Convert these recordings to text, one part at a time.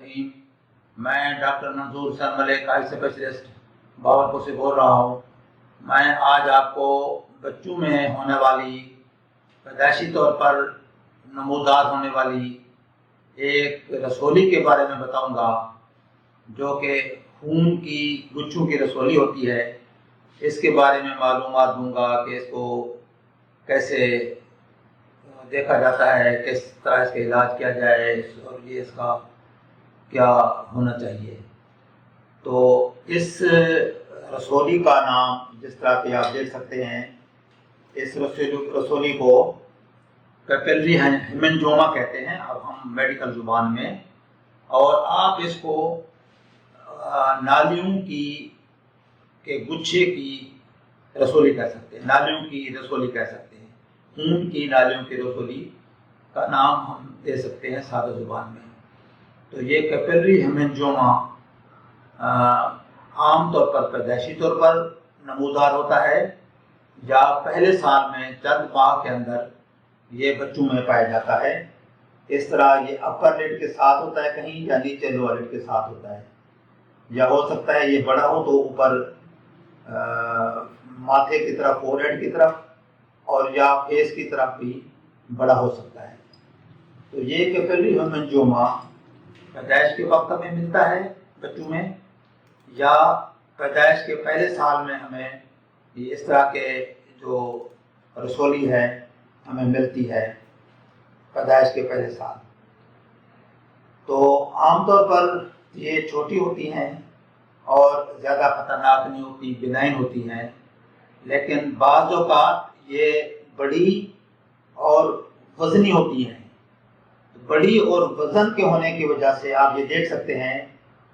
الرحیم۔ میں ڈاکٹر منظور حسین ملک آئی اسپیشلسٹ باورپور سے بول رہا ہوں۔ میں آج آپ کو بچوں میں ہونے والی پیدائشی طور پر نمودار ہونے والی ایک رسولی کے بارے میں بتاؤں گا، جو کہ خون کی گچھوں کی رسولی ہوتی ہے۔ اس کے بارے میں معلومات دوں گا کہ اس کو کیسے دیکھا جاتا ہے، کس طرح اس کا علاج کیا جائے اور یہ اس کا کیا ہونا چاہیے۔ تو اس رسولی کا نام جس طرح کہ آپ دیکھ سکتے ہیں، اس رسولی کو پیپلری ہیمنجوما کہتے ہیں اب ہم میڈیکل زبان میں، اور آپ اس کو نالیوں کے گچھے کی رسولی کہہ سکتے ہیں، نالیوں کی رسولی کہہ سکتے ہیں، خون کی نالیوں کی رسولی کا نام ہم دے سکتے ہیں سادہ زبان میں۔ تو یہ پیپلری ہیمنجوما عام طور پر پیدائشی طور پر نمودار ہوتا ہے، یا پہلے سال میں چند ماہ کے اندر یہ بچوں میں پایا جاتا ہے۔ اس طرح یہ اپر لڈ کے ساتھ ہوتا ہے کہیں، یا نیچے لوور لڈ کے ساتھ ہوتا ہے، یا ہو سکتا ہے یہ بڑا ہو تو اوپر ماتھے کی طرف، فور ہیڈ کی طرف، اور یا فیس کی طرف بھی بڑا ہو سکتا ہے۔ تو یہ پیپلری ہیمنجوما پیدائش کے وقت ہمیں ملتا ہے بچوں میں، یا پیدائش کے پہلے سال میں ہمیں اس طرح کے جو رسولی ہے ہمیں ملتی ہے پیدائش کے پہلے سال۔ تو عام طور پر یہ چھوٹی ہوتی ہیں اور زیادہ خطرناک نہیں ہوتی، بنائن ہوتی ہیں، لیکن بعض اوقات یہ بڑی اور وزنی ہوتی ہیں۔ بڑی اور وزن کے ہونے کی وجہ سے آپ یہ دیکھ سکتے ہیں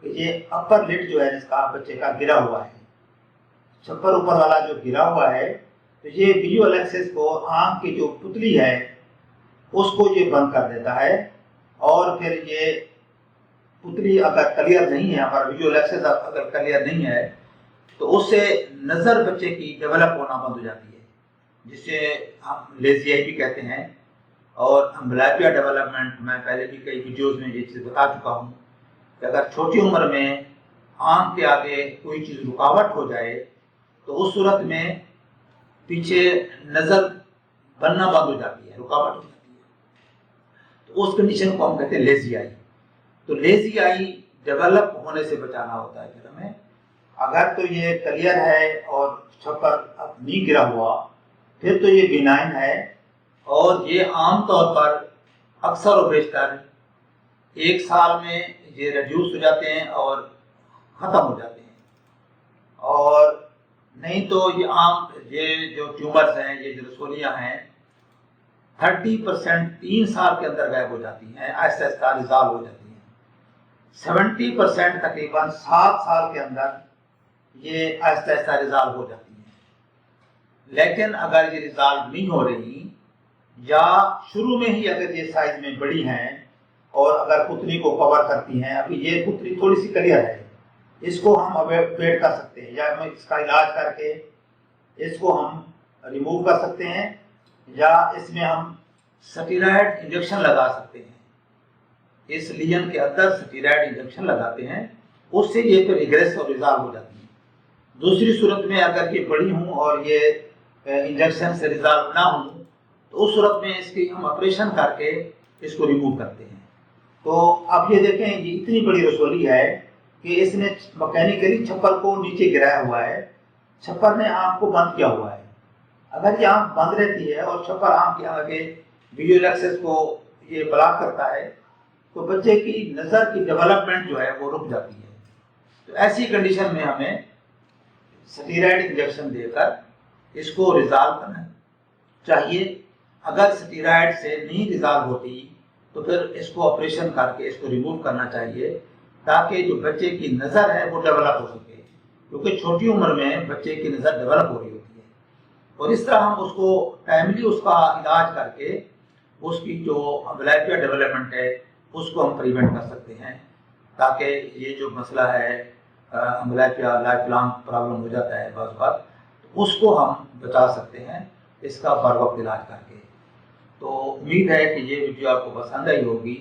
کہ یہ اپر لڈ جو ہے جس کا بچے کا گرا ہوا ہے، چھپر اوپر والا جو گرا ہوا ہے، تو یہ ویژول ایکسس کو، آنکھ کی جو پتلی ہے اس کو یہ بند کر دیتا ہے، اور پھر یہ پتلی اگر کلیئر نہیں ہے، ہمارا ویژول ایکسس اگر کلیئر نہیں ہے تو اس سے نظر بچے کی ڈیولپ ہونا بند ہو جاتی ہے، جسے ہم لیزی آئی بھی کہتے ہیں۔ اور امبلائپیا ڈیولپمنٹ میں پہلے بھی کئی ویڈیوز میں یہ چیز بتا چکا ہوں کہ اگر چھوٹی عمر میں آنکھ کے آگے کوئی چیز رکاوٹ ہو جائے تو اس صورت میں پیچھے نظر بننا بند ہو جاتی ہے، رکاوٹ ہو جاتی ہے، تو اس کنڈیشن کو ہم کہتے ہیں لیزی آئی۔ تو لیزی آئی ڈیولپ ہونے سے بچانا ہوتا ہے پھر ہمیں۔ اگر تو یہ کلیئر ہے اور چھپر اب نہیں گرا ہوا پھر تو یہ بینائن ہے، اور یہ عام طور پر اکثر و بیشتر ایک سال میں یہ ریڈیوس ہو جاتے ہیں اور ختم ہو جاتے ہیں، اور نہیں تو یہ جو ٹیومرز ہیں، یہ جو رسولیاں ہیں 30% 3 سال کے اندر غائب ہو جاتی ہیں، آہستہ آہستہ ریزالو ہو جاتی ہیں۔ 70% تقریباً 7 سال کے اندر یہ آہستہ آہستہ ریزالو ہو جاتی ہیں۔ لیکن اگر یہ ریزالو نہیں ہو رہی، یا شروع میں ہی اگر یہ سائز میں بڑی ہیں اور اگر پتلی کو کور کرتی ہیں، ابھی یہ پتلی تھوڑی سی کلیئر ہے، اس کو ہم اوائڈ کر سکتے ہیں، یا ہم اس کا علاج کر کے اس کو ہم ریموو کر سکتے ہیں، یا اس میں ہم سٹیرائڈ انجیکشن لگا سکتے ہیں۔ اس لین کے اندر سٹیرائڈ انجیکشن لگاتے ہیں، اس سے یہ پھر ریگریس اور ریزالو ہو جاتی ہے۔ دوسری صورت میں اگر یہ بڑی ہوں اور یہ انجیکشن سے ریزالو نہ ہوں تو اس صورت میں اس کی ہم آپریشن کر کے اس کو ریموو کرتے ہیں۔ تو اب یہ دیکھیں، یہ اتنی بڑی رسولی ہے کہ اس نے مکینیکلی چھپر کو نیچے گرایا ہوا ہے، چھپر نے آنکھ کو بند کیا ہوا ہے۔ اگر یہ آنکھ بند رہتی ہے اور چھپر آنکھ کے آگے ویژول ایکسس کو یہ بلاک کرتا ہے تو بچے کی نظر کی ڈیولپمنٹ جو ہے وہ رک جاتی ہے۔ تو ایسی کنڈیشن میں ہمیں سٹیرائڈ انجیکشن دے کر اس کو ریزالو کرنا چاہیے۔ اگر سٹیرائڈ سے نہیں ریزالو ہوتی تو پھر اس کو آپریشن کر کے اس کو ریموو کرنا چاہیے، تاکہ جو بچے کی نظر ہے وہ ڈیولپ ہو سکے، کیونکہ چھوٹی عمر میں بچے کی نظر ڈیولپ ہو رہی ہوتی ہے، اور اس طرح ہم اس کو ٹائملی اس کا علاج کر کے اس کی جو امبلائپیا ڈیولپمنٹ ہے اس کو ہم پریونٹ کر سکتے ہیں، تاکہ یہ جو مسئلہ ہے امبلائپیا لائف لانگ پرابلم ہو جاتا ہے بعض اوقات، اس کو ہم بچا سکتے ہیں اس کا بر وقت علاج کر کے۔ تو امید ہے کہ یہ ویڈیو آپ کو پسند آئی ہوگی،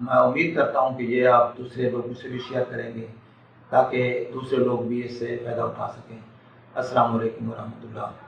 میں امید کرتا ہوں کہ یہ آپ دوسرے لوگوں سے بھی شیئر کریں گے تاکہ دوسرے لوگ بھی اس سے فائدہ اٹھا سکیں۔ السلام علیکم ورحمۃ اللہ۔